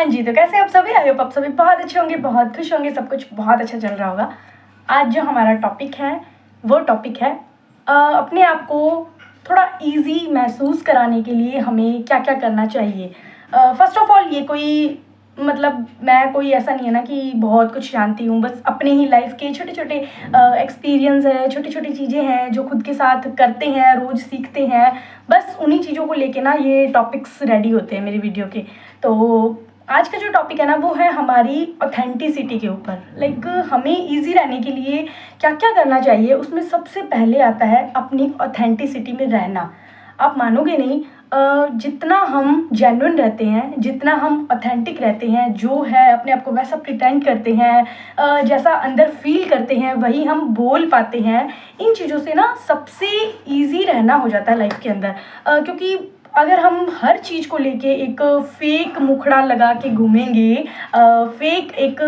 हाँ जी, तो कैसे आप सभी? आई होप आप सभी बहुत अच्छे होंगे, बहुत खुश होंगे, सब कुछ बहुत अच्छा चल रहा होगा। आज जो हमारा टॉपिक है वो टॉपिक है अपने आप को थोड़ा इजी महसूस कराने के लिए हमें क्या क्या करना चाहिए। फर्स्ट ऑफ ऑल ये कोई मतलब मैं कोई ऐसा नहीं है ना कि बहुत कुछ जानती हूँ, बस अपने ही लाइफ के छोटे छोटे एक्सपीरियंस है, छोटी छोटी चीज़ें हैं जो खुद के साथ करते हैं, रोज़ सीखते हैं। बस उन्हीं चीज़ों को लेके ना ये टॉपिक्स रेडी होते हैं मेरी वीडियो के। तो आज का जो टॉपिक है ना वो है हमारी ऑथेंटिसिटी के ऊपर। लाइक हमें इजी रहने के लिए क्या क्या करना चाहिए, उसमें सबसे पहले आता है अपनी ऑथेंटिसिटी में रहना। आप मानोगे नहीं, जितना हम जेन्युइन रहते हैं, जितना हम ऑथेंटिक रहते हैं, जो है अपने आप को वैसा प्रिटेंड करते हैं, जैसा अंदर फील करते हैं वही हम बोल पाते हैं। इन चीज़ों से ना सबसे इजी रहना हो जाता है लाइफ के अंदर। क्योंकि अगर हम हर चीज़ को लेके एक फेक मुखड़ा लगा के घूमेंगे, फेक एक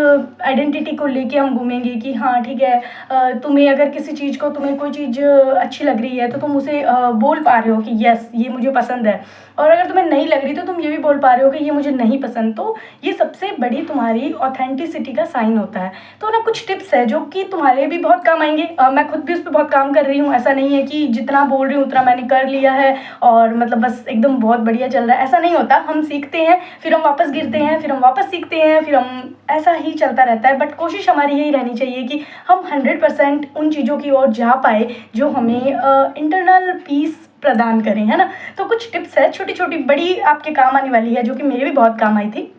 आइडेंटिटी को लेके हम घूमेंगे कि हाँ ठीक है, तुम्हें अगर किसी चीज़ को, तुम्हें कोई चीज़ अच्छी लग रही है तो तुम उसे बोल पा रहे हो कि यस ये मुझे पसंद है, और अगर तुम्हें नहीं लग रही तो तुम ये भी बोल पा रहे हो कि ये मुझे नहीं पसंद। तो ये सबसे बड़ी तुम्हारी ऑथेंटिसिटी का साइन होता है। तो ना कुछ टिप्स है जो कि तुम्हारे भी बहुत काम आएंगे। मैं खुद भी उस पर बहुत काम कर रही हूँ। ऐसा नहीं है कि जितना बोल रही हूँ उतना मैंने कर लिया है और मतलब बस एकदम बहुत बढ़िया चल रहा है, ऐसा नहीं होता। हम सीखते हैं, फिर हम वापस गिरते हैं, फिर हम वापस सीखते हैं, फिर हम ऐसा ही चलता रहता है। बट कोशिश हमारी यही रहनी चाहिए कि हम 100% उन चीज़ों की ओर जा पाए जो हमें इंटरनल पीस प्रदान करें, है ना। तो कुछ टिप्स है, छोटी छोटी बड़ी आपके काम आने वाली है, जो कि मेरे भी बहुत काम आई थी।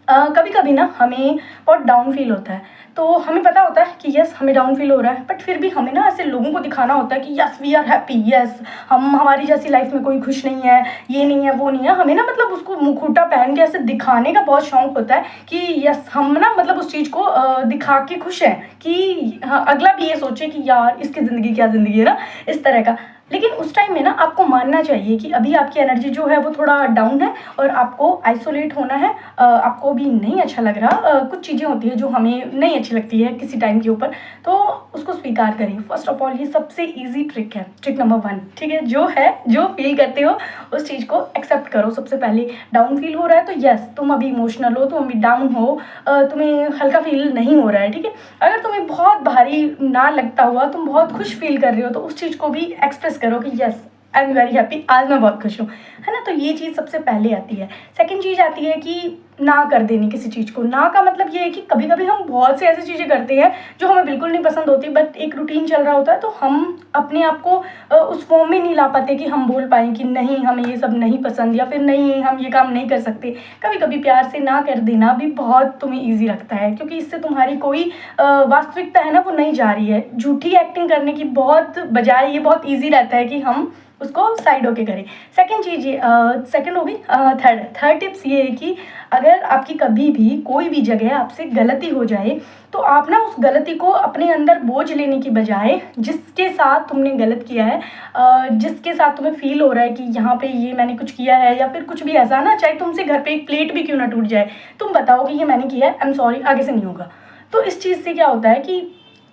कभी कभी ना हमें बहुत डाउन फील होता है, तो हमें पता होता है कि यस हमें डाउन फील हो रहा है, बट फिर भी हमें ना ऐसे लोगों को दिखाना होता है कि yes we are happy, yes हम, हमारी जैसी लाइफ में कोई खुश नहीं है, ये नहीं है वो नहीं है। हमें ना मतलब उसको मुखौटा पहन के ऐसे दिखाने का बहुत शौक होता है कि यस हम ना मतलब उस चीज़ को दिखा के खुश हैं कि हाँ, अगला भी ये सोचे कि यार इसकी ज़िंदगी क्या ज़िंदगी है ना, इस तरह का। लेकिन उस टाइम में ना आपको मानना चाहिए कि अभी आपकी एनर्जी जो है वो थोड़ा डाउन है और आपको आइसोलेट होना है। आपको भी नहीं अच्छा लग रहा, कुछ चीज़ें होती है जो हमें नहीं अच्छी लगती है किसी टाइम के ऊपर, तो उसको स्वीकार करें। फर्स्ट ऑफ ऑल ये सबसे इजी ट्रिक है, ट्रिक नंबर 1, ठीक है। जो है, जो फील करते हो उस चीज़ को एक्सेप्ट करो। सबसे पहले डाउन फील हो रहा है तो यस तुम अभी इमोशनल हो, तुम अभी डाउन हो, तुम्हें हल्का फील नहीं हो रहा है, ठीक है। अगर तुम्हें बहुत भारी ना लगता हुआ, तुम बहुत खुश फील कर रहे हो, तो उस चीज़ को भी एक्सप्रेस करो कि yes I am very happy, आज मैं बहुत खुश हूँ, है ना। तो ये चीज़ सबसे पहले आती है। सेकंड चीज़ आती है कि ना कर देनी किसी चीज़ को। ना का मतलब ये है कि कभी कभी हम बहुत से ऐसी चीज़ें करते हैं जो हमें बिल्कुल नहीं पसंद होती, बट एक रूटीन चल रहा होता है तो हम अपने आप को उस फॉर्म में नहीं ला पाते कि हम बोल पाएँ कि नहीं हमें ये सब नहीं पसंद, या फिर नहीं हम ये काम नहीं कर सकते। कभी कभी प्यार से ना कर देना भी बहुत तुम्हें ईजी लगता है, क्योंकि इससे तुम्हारी कोई वास्तविकता है ना वो नहीं जा रही है। झूठी एक्टिंग करने की बहुत बजाय ये बहुत ईजी रहता है कि हम उसको साइड होके करें। सेकंड चीज़ ये सेकंड होगी। थर्ड टिप्स ये है कि अगर आपकी कभी भी कोई भी जगह आपसे गलती हो जाए तो आप ना उस गलती को अपने अंदर बोझ लेने की बजाय, जिसके साथ तुमने गलत किया है, जिसके साथ तुम्हें फील हो रहा है कि यहाँ पे ये मैंने कुछ किया है या फिर कुछ भी ऐसा ना, चाहे तुमसे घर पे एक प्लेट भी क्यों ना टूट जाए, तुम बताओ कि ये मैंने किया है, आई एम सॉरी, आगे से नहीं होगा। तो इस चीज़ से क्या होता है कि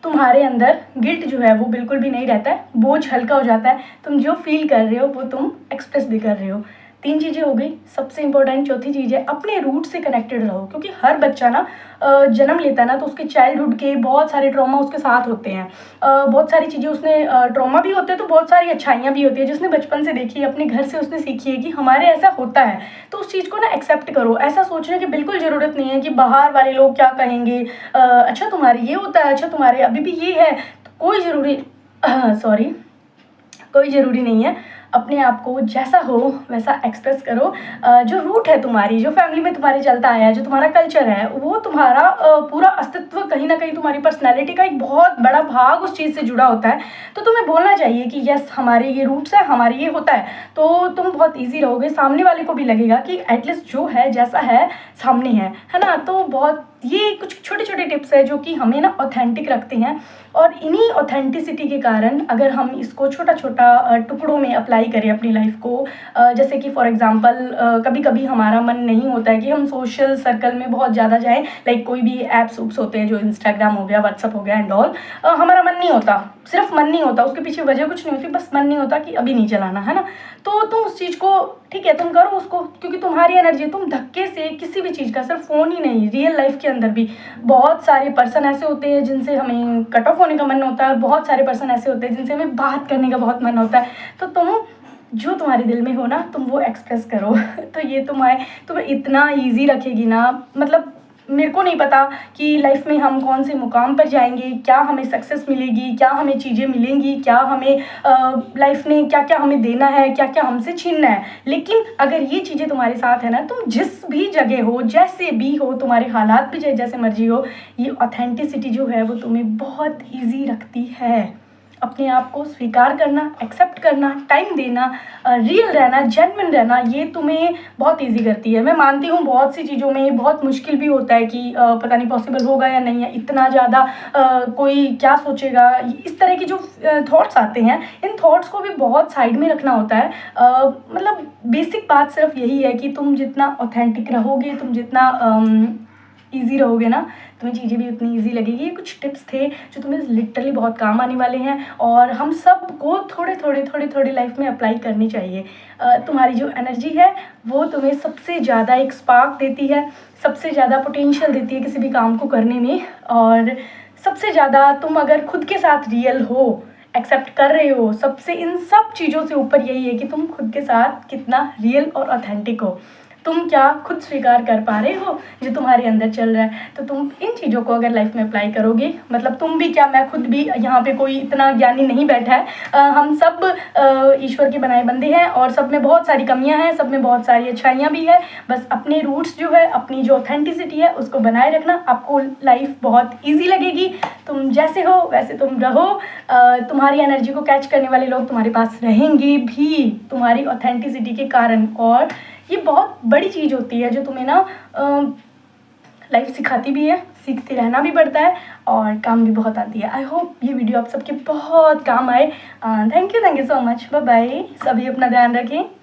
तुम्हारे अंदर गिल्ट जो है वो बिल्कुल भी नहीं रहता है, बोझ हल्का हो जाता है। तुम जो फील कर रहे हो वो तुम एक्सप्रेस भी कर रहे हो। 3 चीज़ें हो गई। सबसे इंपॉर्टेंट चौथी चीज़ है अपने रूट से कनेक्टेड रहो, क्योंकि हर बच्चा ना जन्म लेता है ना तो उसके चाइल्डहुड के बहुत सारे ट्रॉमा उसके साथ होते हैं। बहुत सारी चीज़ें उसने ट्रॉमा भी होते हैं तो बहुत सारी अच्छाइयाँ भी होती है जिसने बचपन से देखी है, अपने घर से उसने सीखी है कि हमारे ऐसा होता है। तो उस चीज़ को ना एक्सेप्ट करो। ऐसा सोचने की बिल्कुल ज़रूरत नहीं है कि बाहर वाले लोग क्या कहेंगे, अच्छा तुम्हारे ये होता है, अच्छा तुम्हारे अभी भी ये है, तो कोई ज़रूरी सॉरी कोई ज़रूरी नहीं है। अपने आप को जैसा हो वैसा एक्सप्रेस करो। जो रूट है तुम्हारी, जो फैमिली में तुम्हारे चलता आया है, जो तुम्हारा कल्चर है, वो तुम्हारा पूरा अस्तित्व, कहीं ना कहीं तुम्हारी पर्सनैलिटी का एक बहुत बड़ा भाग उस चीज़ से जुड़ा होता है। तो तुम्हें बोलना चाहिए कि यस हमारे ये रूट्स है, हमारे ये होता है। तो तुम बहुत ईजी रहोगे, सामने वाले को भी लगेगा कि एटलीस्ट जो है जैसा है सामने है ना। तो बहुत ये कुछ छोटे छोटे टिप्स है जो कि हमें ना ऑथेंटिक रखते हैं, और इन्हीं ऑथेंटिसिटी के कारण अगर हम इसको छोटा छोटा टुकड़ों में अप्लाई करें अपनी लाइफ को, जैसे कि फॉर एग्जांपल कभी कभी हमारा मन नहीं होता है कि हम सोशल सर्कल में बहुत ज़्यादा जाएं, लाइक कोई भी ऐप्स उप्स होते हैं जो इंस्टाग्राम हो गया, व्हाट्सअप हो गया एंड ऑल, हमारा मन नहीं होता, सिर्फ मन नहीं होता, उसके पीछे वजह कुछ नहीं होती, बस मन नहीं होता कि अभी नहीं चलाना है ना। तो तुम उस चीज़ को, ठीक है, तुम करो उसको, क्योंकि तुम्हारी एनर्जी, तुम धक्के से किसी भी चीज़ का, सिर्फ फ़ोन ही नहीं, रियल लाइफ के अंदर भी बहुत सारे पर्सन ऐसे होते हैं जिनसे हमें कट ऑफ होने का मन होता है, और बहुत सारे पर्सन ऐसे होते हैं जिनसे हमें बात करने का बहुत मन होता है। तो तुम जो तुम्हारे दिल में हो ना, तुम वो एक्सप्रेस करो। तो ये तुम्हें इतना ईजी रखेगी ना, मतलब मेरे को नहीं पता कि लाइफ में हम कौन से मुकाम पर जाएंगे, क्या हमें सक्सेस मिलेगी, क्या हमें चीज़ें मिलेंगी, क्या हमें लाइफ में क्या क्या हमें देना है, क्या क्या हमसे छीनना है, लेकिन अगर ये चीज़ें तुम्हारे साथ है ना, तुम जिस भी जगह हो, जैसे भी हो, तुम्हारे हालात भी चाहे जैसे मर्जी हो, ये ऑथेंटिसिटी जो है वो तुम्हें बहुत ईजी रखती है। अपने आप को स्वीकार करना, एक्सेप्ट करना, टाइम देना, रियल रहना, जेन्युइन रहना, ये तुम्हें बहुत इजी करती है। मैं मानती हूँ बहुत सी चीज़ों में बहुत मुश्किल भी होता है कि पता नहीं पॉसिबल होगा या नहीं है, इतना ज़्यादा कोई क्या सोचेगा, इस तरह की जो थॉट्स आते हैं, इन थॉट्स को भी बहुत साइड में रखना होता है। मतलब बेसिक बात सिर्फ यही है कि तुम जितना ऑथेंटिक रहोगे, तुम जितना ईजी रहोगे ना, तुम्हें चीज़ें भी उतनी ईजी लगेगी। ये कुछ टिप्स थे जो तुम्हें लिटरली बहुत काम आने वाले हैं, और हम सबको थोड़े लाइफ में अप्लाई करनी चाहिए। तुम्हारी जो एनर्जी है वो तुम्हें सबसे ज़्यादा एक स्पार्क देती है, सबसे ज़्यादा पोटेंशियल देती है किसी भी काम को करने में, और सबसे ज़्यादा तुम अगर खुद के साथ रियल हो, एक्सेप्ट कर रहे हो, सबसे इन सब चीज़ों से ऊपर यही है कि तुम खुद के साथ कितना रियल और ऑथेंटिक हो, तुम क्या खुद स्वीकार कर पा रहे हो जो तुम्हारे अंदर चल रहा है। तो तुम इन चीज़ों को अगर लाइफ में अप्लाई करोगे, मतलब तुम भी क्या, मैं खुद भी, यहाँ पे कोई इतना ज्ञानी नहीं बैठा है, हम सब ईश्वर के बनाए बंदे हैं, और सब में बहुत सारी कमियां हैं, सब में बहुत सारी अच्छाइयाँ भी है। बस अपने रूट्स जो है, अपनी जो ऑथेंटिसिटी है उसको बनाए रखना, आपको लाइफ बहुत ईजी लगेगी। तुम जैसे हो वैसे तुम रहो, तुम्हारी एनर्जी को कैच करने वाले लोग तुम्हारे पास रहेंगे भी तुम्हारी ऑथेंटिसिटी के कारण, और ये बहुत बड़ी चीज़ होती है जो तुम्हें ना लाइफ सिखाती भी है, सीखते रहना भी पड़ता है, और काम भी बहुत आती है। आई होप ये वीडियो आप सबके बहुत काम आए। Thank you so much, bye bye. सभी अपना ध्यान रखें।